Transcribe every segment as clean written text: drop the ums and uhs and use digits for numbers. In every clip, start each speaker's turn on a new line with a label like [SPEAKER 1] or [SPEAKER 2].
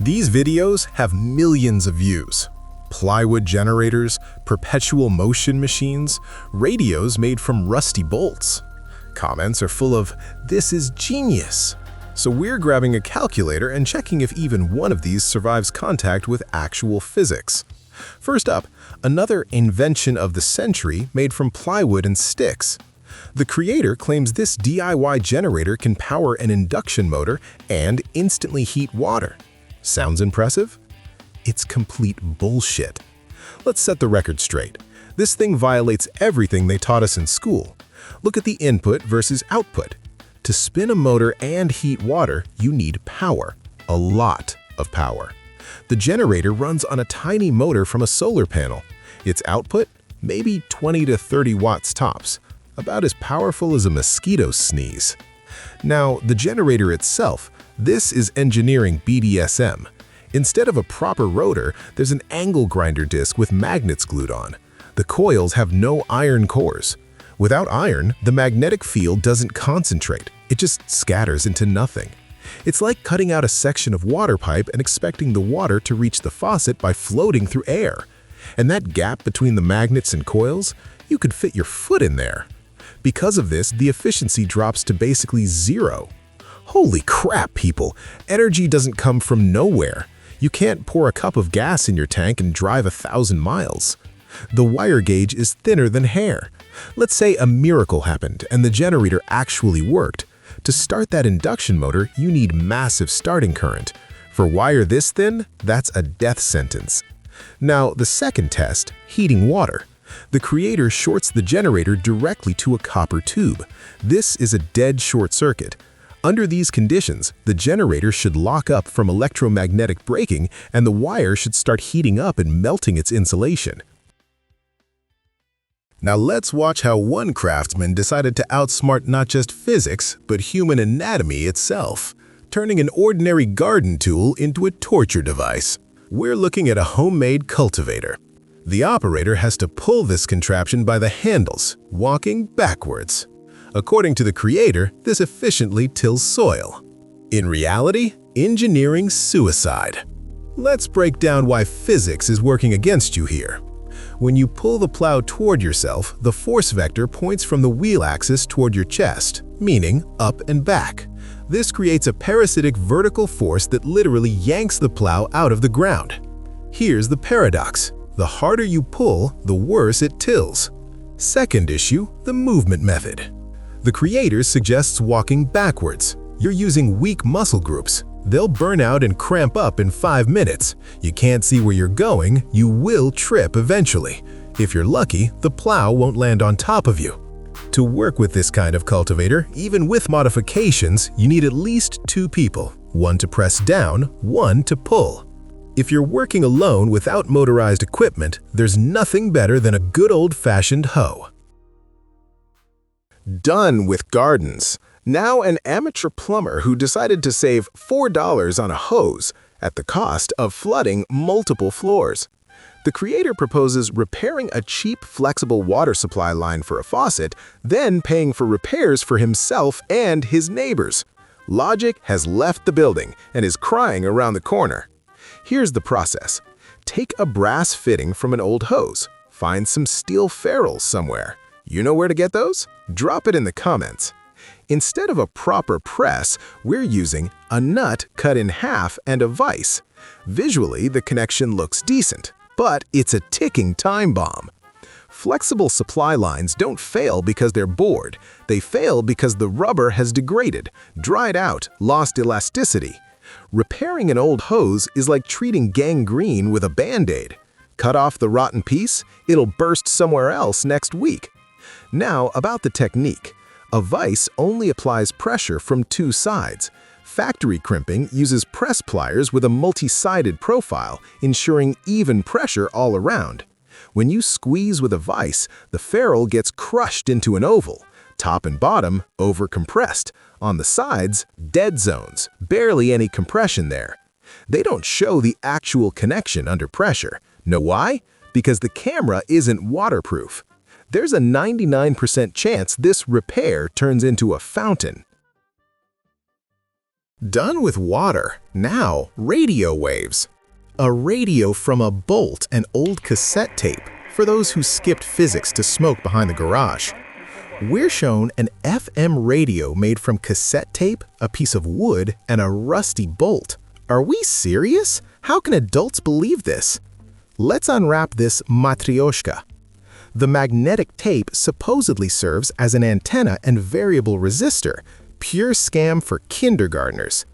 [SPEAKER 1] These videos have millions of views. Plywood generators, perpetual motion machines, radios made from rusty bolts. Comments are full of, "This is genius." So we're grabbing a calculator and checking if even one of these survives contact with actual physics. First up, another invention of the century made from plywood and sticks. The creator claims this DIY generator can power an induction motor and instantly heat water. Sounds impressive? It's complete bullshit. Let's set the record straight. This thing violates everything they taught us in school. Look at the input versus output. To spin a motor and heat water, you need power. A lot of power. The generator runs on a tiny motor from a solar panel. Its output? Maybe 20 to 30 watts tops. About as powerful as a mosquito sneeze. Now, the generator itself, this is engineering BDSM. Instead of a proper rotor, there's an angle grinder disc with magnets glued on. The coils have no iron cores. Without iron, the magnetic field doesn't concentrate. It just scatters into nothing. It's like cutting out a section of water pipe and expecting the water to reach the faucet by floating through air. And that gap between the magnets and coils, you could fit your foot in there. Because of this, the efficiency drops to basically zero. Holy crap, people! Energy doesn't come from nowhere. You can't pour a cup of gas in your tank and drive 1,000 miles. The wire gauge is thinner than hair. Let's say a miracle happened and the generator actually worked. To start that induction motor, you need massive starting current. For wire this thin, that's a death sentence. Now, the second test, heating water. The creator shorts the generator directly to a copper tube. This is a dead short circuit. Under these conditions, the generator should lock up from electromagnetic braking and the wire should start heating up and melting its insulation. Now let's watch how one craftsman decided to outsmart not just physics, but human anatomy itself, turning an ordinary garden tool into a torture device. We're looking at a homemade cultivator. The operator has to pull this contraption by the handles, walking backwards. According to the creator, this efficiently tills soil. In reality, engineering suicide. Let's break down why physics is working against you here. When you pull the plow toward yourself, the force vector points from the wheel axis toward your chest, meaning up and back. This creates a parasitic vertical force that literally yanks the plow out of the ground. Here's the paradox. The harder you pull, the worse it tills. Second issue, the movement method. The creator suggests walking backwards. You're using weak muscle groups. They'll burn out and cramp up in 5 minutes. You can't see where you're going, you will trip eventually. If you're lucky, the plow won't land on top of you. To work with this kind of cultivator, even with modifications, you need at least 2 people. One to press down, one to pull. If you're working alone without motorized equipment, there's nothing better than a good old-fashioned hoe. Done with gardens. Now an amateur plumber who decided to save $4 on a hose at the cost of flooding multiple floors. The creator proposes repairing a cheap, flexible water supply line for a faucet, then paying for repairs for himself and his neighbors. Logic has left the building and is crying around the corner. Here's the process. Take a brass fitting from an old hose. Find some steel ferrules somewhere. You know where to get those? Drop it in the comments. Instead of a proper press, we're using a nut cut in half and a vise. Visually, the connection looks decent, but it's a ticking time bomb. Flexible supply lines don't fail because they're bored. They fail because the rubber has degraded, dried out, lost elasticity. Repairing an old hose is like treating gangrene with a Band-Aid. Cut off the rotten piece, it'll burst somewhere else next week. Now, about the technique. A vise only applies pressure from 2 sides. Factory crimping uses press pliers with a multi-sided profile, ensuring even pressure all around. When you squeeze with a vise, the ferrule gets crushed into an oval. Top and bottom, over-compressed. On the sides, dead zones, barely any compression there. They don't show the actual connection under pressure. Know why? Because the camera isn't waterproof. There's a 99% chance this repair turns into a fountain. Done with water, now radio waves. A radio from a bolt and old cassette tape for those who skipped physics to smoke behind the garage. We're shown an FM radio made from cassette tape, a piece of wood, and a rusty bolt. Are we serious? How can adults believe this? Let's unwrap this matryoshka. The magnetic tape supposedly serves as an antenna and variable resistor, pure scam for kindergartners.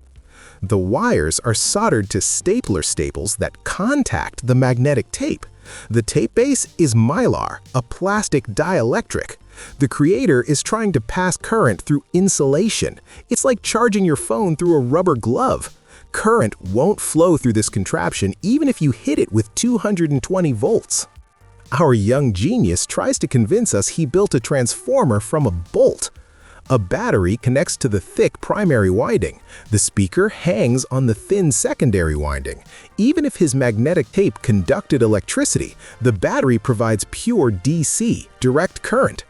[SPEAKER 1] The wires are soldered to stapler staples that contact the magnetic tape. The tape base is mylar, a plastic dielectric. The creator is trying to pass current through insulation. It's like charging your phone through a rubber glove. Current won't flow through this contraption even if you hit it with 220 volts. Our young genius tries to convince us he built a transformer from a bolt. A battery connects to the thick primary winding. The speaker hangs on the thin secondary winding. Even if his magnetic tape conducted electricity, the battery provides pure DC, direct current.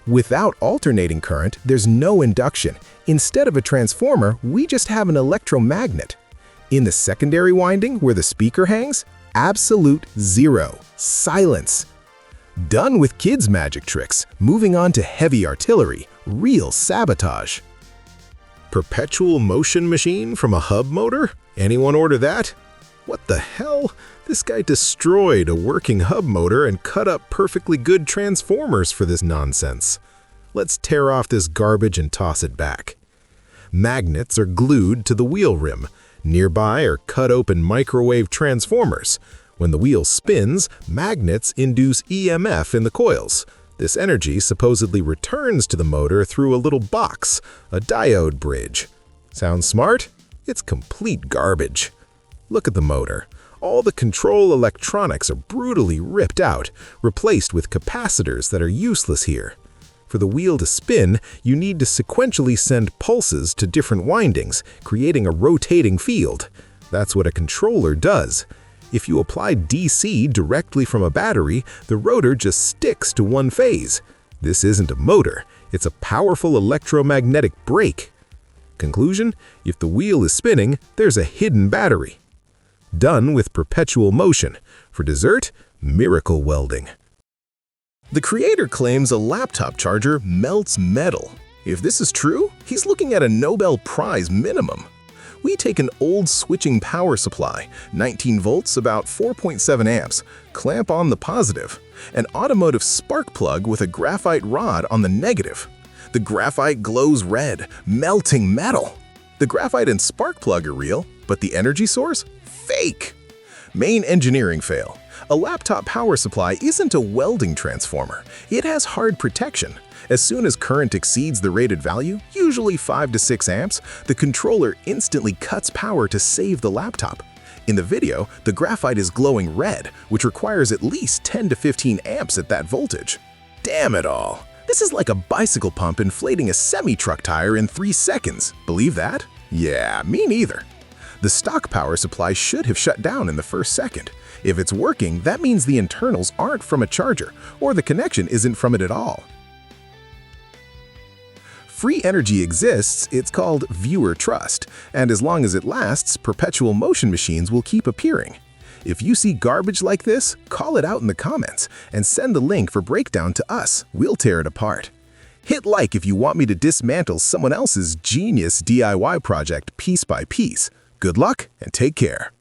[SPEAKER 1] Without alternating current, there's no induction. Instead of a transformer, we just have an electromagnet. In the secondary winding, where the speaker hangs, absolute zero, silence. Done with kids' magic tricks, moving on to heavy artillery, real sabotage. Perpetual motion machine from a hub motor? Anyone order that? What the hell? This guy destroyed a working hub motor and cut up perfectly good transformers for this nonsense. Let's tear off this garbage and toss it back. Magnets are glued to the wheel rim. Nearby are cut open microwave transformers. When the wheel spins, magnets induce EMF in the coils. This energy supposedly returns to the motor through a little box, a diode bridge. Sounds smart? It's complete garbage. Look at the motor. All the control electronics are brutally ripped out, replaced with capacitors that are useless here. For the wheel to spin, you need to sequentially send pulses to different windings, creating a rotating field. That's what a controller does. If you apply DC directly from a battery, the rotor just sticks to one phase. This isn't a motor, it's a powerful electromagnetic brake. Conclusion: if the wheel is spinning, there's a hidden battery. Done with perpetual motion. For dessert, miracle welding. The creator claims a laptop charger melts metal. If this is true, he's looking at a Nobel Prize minimum. We take an old switching power supply, 19 volts, about 4.7 amps, clamp on the positive, an automotive spark plug with a graphite rod on the negative. The graphite glows red, melting metal. The graphite and spark plug are real, but the energy source? Fake! Main engineering fail. A laptop power supply isn't a welding transformer. It has hard protection. As soon as current exceeds the rated value, usually 5 to 6 amps, the controller instantly cuts power to save the laptop. In the video, the graphite is glowing red, which requires at least 10 to 15 amps at that voltage. Damn it all! This is like a bicycle pump inflating a semi-truck tire in 3 seconds. Believe that? Yeah, me neither. The stock power supply should have shut down in the first second. If it's working, that means the internals aren't from a charger, or the connection isn't from it at all. Free energy exists, it's called viewer trust, and as long as it lasts, perpetual motion machines will keep appearing. If you see garbage like this, call it out in the comments, and send the link for breakdown to us. We'll tear it apart. Hit like if you want me to dismantle someone else's genius DIY project piece by piece. Good luck and take care.